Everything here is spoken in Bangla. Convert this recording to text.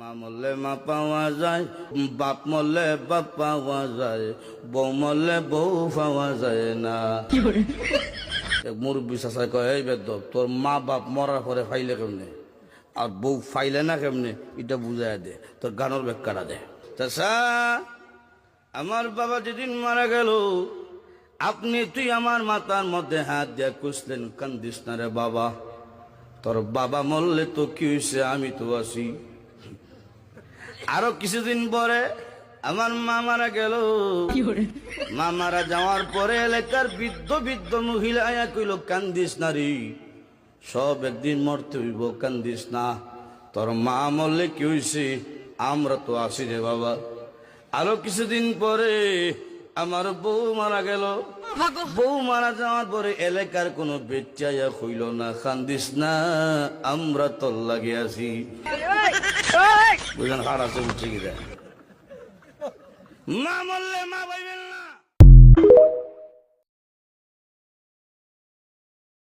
মা মরলে মা পাওয়া যায়, বাপ মরলে বাপ পাওয়া যায়, বউ মরলে বউ পাওয়া যায় না। মুরব্বী চাচাই কয়, এই বেদব, তোর মা বাপ মরার পরে ফাইলে কেমনে আর বউ ফাইলে না কেমনে, এটা বুঝাই দে, তোর গানোর ব্যাখ্যাটা দে। চাচা, আমার বাবা যেদিন মারা গেল, তুই আমার মাথার মধ্যে হাত দিয়ে কুসলেন, কান্দিস না রে বাবা, তোর বাবা মরলে তো কি হয়েছে, আমি তো আছি। আরো কিছুদিন পরে আমার মা মারা গেল। মা মারা যাওয়ার পরে এলাকার বৃদ্ধ বৃদ্ধ মহিলা আয়া কইল, কান্দিস না রে, সব একদিন মরতে হইব, কান্দিস না, তোর মা মরলে কি হয়েছে, আমরা তো আছি রে বাবা। আরো কিছুদিন পরে আমার বউ মারা গেল। বউ মারা যাওয়ার পরে এলাকার কোনো বেচাইয়া হইল না, কান্দিস না, আমরা তোর লাগে আছি। বুঝলেন, হার আছে উঠছে কি, মা মরলে মা পাইবেন না।